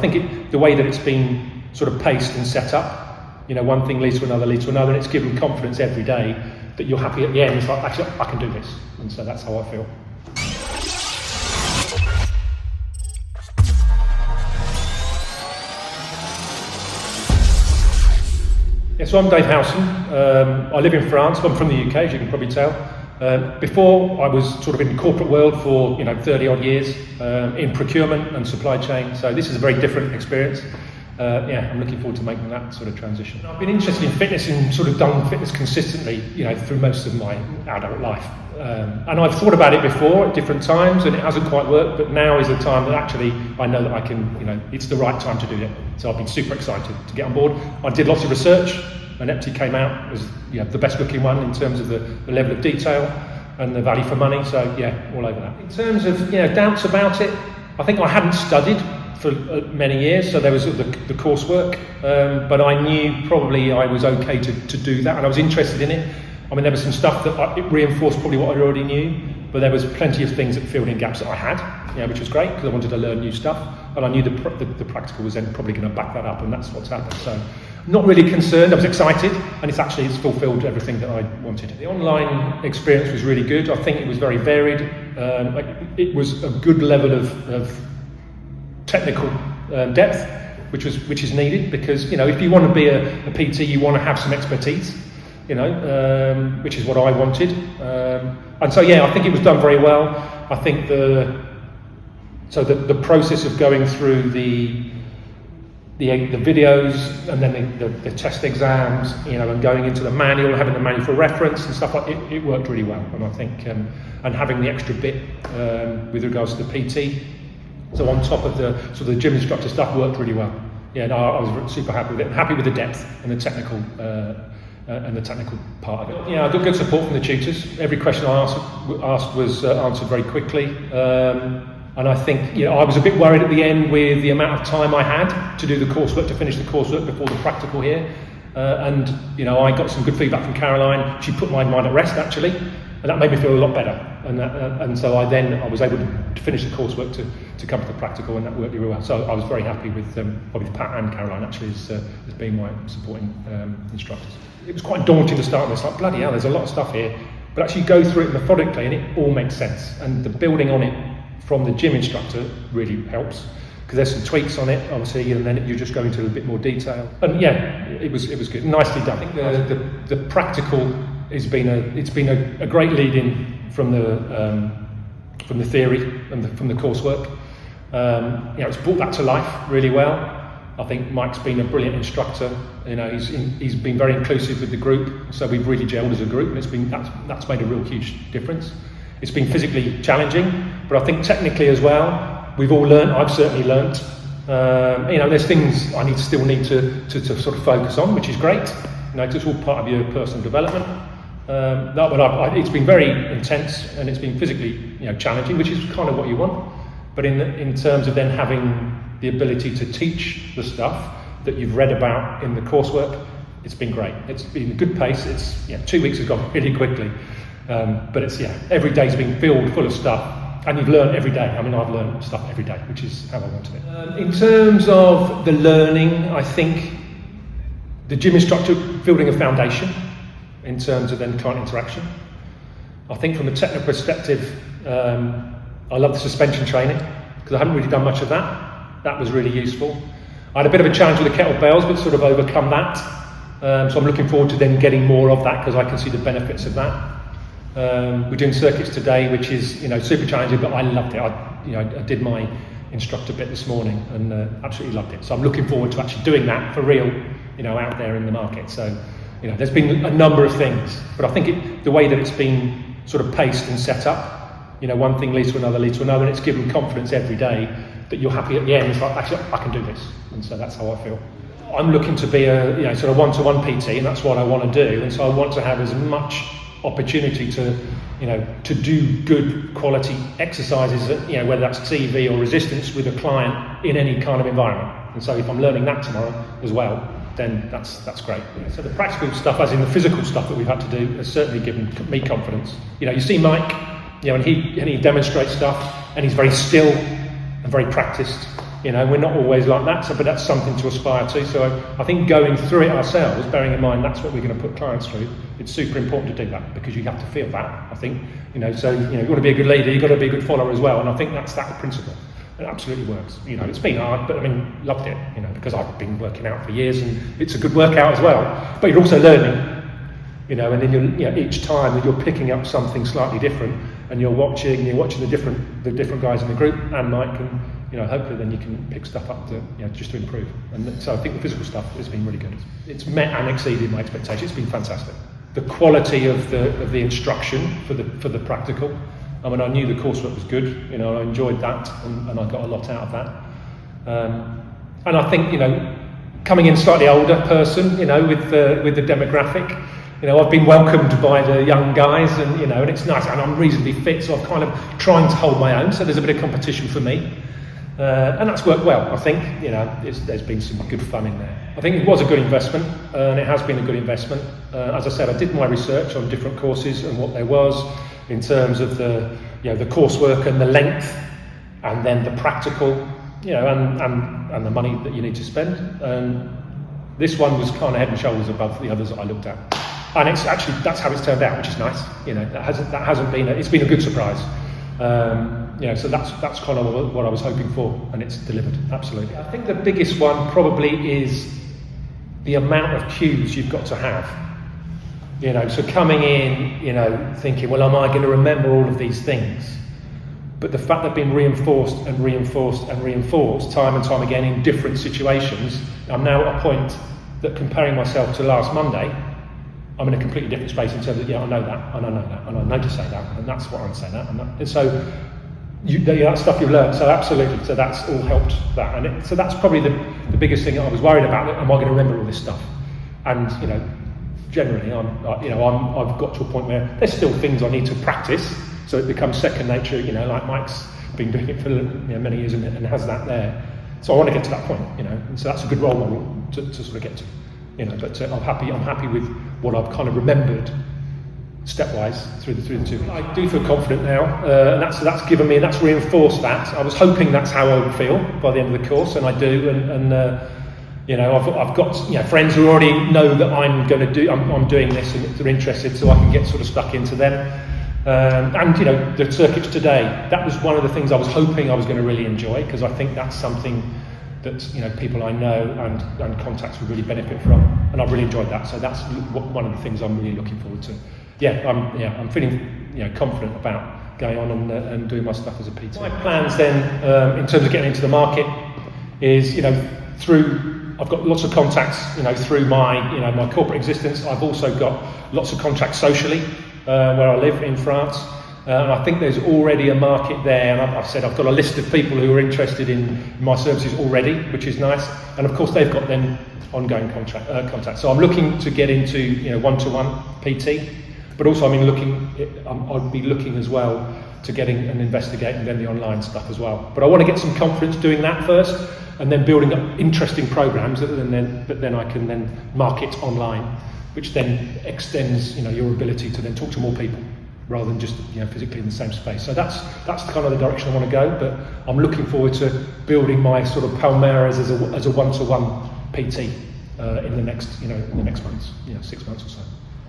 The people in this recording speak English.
I think the way that it's been sort of paced and set up, one thing leads to another, and it's given confidence every day that you're happy at the end. It's like, actually, I can do this. And so that's how I feel. Yeah, so I'm Dave Howson. I live in France. I'm from the UK, as you can probably tell. Before, I was sort of in the corporate world for 30 odd years in procurement and supply chain. So this is a very different experience. I'm looking forward to making that sort of transition. I've been interested in fitness and sort of done fitness consistently, through most of my adult life. And I've thought about it before at different times, and it hasn't quite worked. But now is the time that actually I know that I can, it's the right time to do it. So I've been super excited to get on board. I did lots of research, and EPTI came out as the best looking one in terms of the level of detail and the value for money. So all over that. In terms of doubts about it, I think I hadn't studied for many years, so there was the coursework, but I knew probably I was okay to do that, and I was interested in it. I mean, there was some stuff that it reinforced probably what I already knew, but there was plenty of things that filled in gaps that I had, which was great because I wanted to learn new stuff, and I knew the practical was then probably going to back that up, and that's what's happened. So, not really concerned. I was excited, and it's fulfilled everything that I wanted. The online experience was really good. I think it was very varied. It was a good level of technical depth, which is needed, because if you want to be a PT, you want to have some expertise, which is what I wanted, and so I think it was done very well. I think the process of going through the videos and then the test exams, and going into the manual, having the manual for reference and stuff like it worked really well. And I think and having the extra bit with regards to the PT. So on top of the sort of the gym instructor stuff worked really well. I was super happy with it. Happy with the depth and the technical part of it. I got good support from the tutors. Every question I asked was answered very quickly. And I think I was a bit worried at the end with the amount of time I had to do the coursework, to finish the coursework before the practical here. And I got some good feedback from Caroline. She put my mind at rest actually, and that made me feel a lot better. And so I was able to finish the coursework to come to the practical, and that worked really well. So I was very happy with Pat and Caroline actually as being my supporting instructors. It was quite daunting to start with. It's like, bloody hell, there's a lot of stuff here, but actually go through it methodically and it all makes sense. And the building on it from the gym instructor really helps, because there's some tweaks on it obviously, and then you just go into a bit more detail. And it was good, nicely done. I think the practical it's been a great lead in from the theory and from the coursework. It's brought that to life really well. I think Mike's been a brilliant instructor. He's been very inclusive with the group, so we've really gelled as a group, and that's made a real huge difference. It's been physically challenging, but I think technically as well, we've all learned. I've certainly learned. There's things I still need to sort of focus on, which is great. It's all part of your personal development. It's been very intense, and it's been physically challenging, which is kind of what you want. But in terms of then having the ability to teach the stuff that you've read about in the coursework, it's been great. It's been a good pace. 2 weeks has gone really quickly, but every day's been filled full of stuff, and you've learned every day. I mean, I've learned stuff every day, which is how I wanted it. In terms of the learning, I think the gym instructor building a foundation in terms of then client interaction. I think from a technical perspective, I love the suspension training, because I haven't really done much of that. That was really useful. I had a bit of a challenge with the kettlebells, but sort of overcome that. So I'm looking forward to then getting more of that, because I can see the benefits of that. We're doing circuits today, which is super challenging, but I loved it. I did my instructor bit this morning and absolutely loved it. So I'm looking forward to actually doing that for real, out there in the market. So there's been a number of things, but I think the way that it's been sort of paced and set up, one thing leads to another, and it's given confidence every day that you're happy at the end. It's like, actually, I can do this, and so that's how I feel. I'm looking to be a sort of one-to-one PT, and that's what I want to do. And so I want to have as much opportunity to do good quality exercises, whether that's CV or resistance with a client in any kind of environment. And so if I'm learning that tomorrow as well, then that's great. So the practical stuff, as in the physical stuff that we've had to do, has certainly given me confidence. You see Mike, and he demonstrates stuff, and he's very still and very practiced. You know, we're not always like that, so, but that's something to aspire to. So I think going through it ourselves, bearing in mind that's what we're going to put clients through, it's super important to do that, because you have to feel that, I think. You know, so, you know, you've got to be a good leader, you've got to be a good follower as well, and I think that's that principle. It absolutely works. You know, it's been hard, but I mean, loved it, you know, because I've been working out for years, and it's a good workout as well. But you're also learning, you know, and then you know, each time that you're picking up something slightly different, and you're watching the different guys in the group, and Mike, and, you know, hopefully then you can pick stuff up to, you know, just to improve. And so I think the physical stuff has been really good. It's met and exceeded my expectations. It's been fantastic. The quality of the instruction for the practical. I mean, I knew the coursework was good. You know, I enjoyed that, and I got a lot out of that. And I think, you know, coming in slightly older person, you know, with the demographic. You know, I've been welcomed by the young guys, and, you know, and it's nice, and I'm reasonably fit, so I'm kind of trying to hold my own, so there's a bit of competition for me. And that's worked well, I think. You know, there's been some good fun in there. I think it was a good investment, and it has been a good investment. As I said, I did my research on different courses and what there was in terms of the, you know, the coursework and the length, and then the practical, you know, and the money that you need to spend. And this one was kind of head and shoulders above the others that I looked at. And it's actually, that's how it's turned out, which is nice. You know, that hasn't been, it's been a good surprise. You know, so that's kind of what I was hoping for, and it's delivered, absolutely. I think the biggest one probably is the amount of cues you've got to have. You know, so coming in, you know, thinking, well, am I going to remember all of these things? But the fact they've been reinforced and reinforced and reinforced time and time again in different situations, I'm now at a point that, comparing myself to last Monday, I'm in a completely different space in terms of, yeah, I know that, and I know that, and I know to say that, and that's what I'm saying that, and so that stuff you've learned, so absolutely, so that's all helped that, and so that's probably the biggest thing I was worried about. Am I going to remember all this stuff? And, you know, generally, I've got to a point where there's still things I need to practice, so it becomes second nature. You know, like Mike's been doing it for, you know, many years and has that there. So I want to get to that point, you know, and so that's a good role model to sort of get to. You know, but I'm happy with what I've kind of remembered stepwise through the two. I do feel confident now, and that's given me, that's reinforced that. I was hoping that's how I would feel by the end of the course, and I do. And you know, I've got, you know, friends who already know that I'm doing this, and they're interested, so I can get sort of stuck into them. And, you know, the circuits today, that was one of the things I was hoping I was going to really enjoy, because I think that's something that, you know, people I know and contacts would really benefit from, and I've really enjoyed that. So that's one of the things I'm really looking forward to. I'm feeling, you know, confident about going on and doing my stuff as a PT. My plans then, in terms of getting into the market, is, you know, I've got lots of contacts, you know, through my corporate existence. I've also got lots of contacts socially, where I live in France. And I think there's already a market there, and I've said I've got a list of people who are interested in my services already, which is nice. And of course they've got then ongoing contact. So I'm looking to get into, you know, one-to-one PT, but also I'd be looking as well to getting and investigating then the online stuff as well. But I want to get some confidence doing that first, and then building up interesting programs that then I can then market online, which then extends, you know, your ability to then talk to more people, rather than just, you know, physically in the same space. So that's kind of the direction I want to go, but I'm looking forward to building my sort of Palmeiras as a one-to-one PT in the next months, 6 months or so.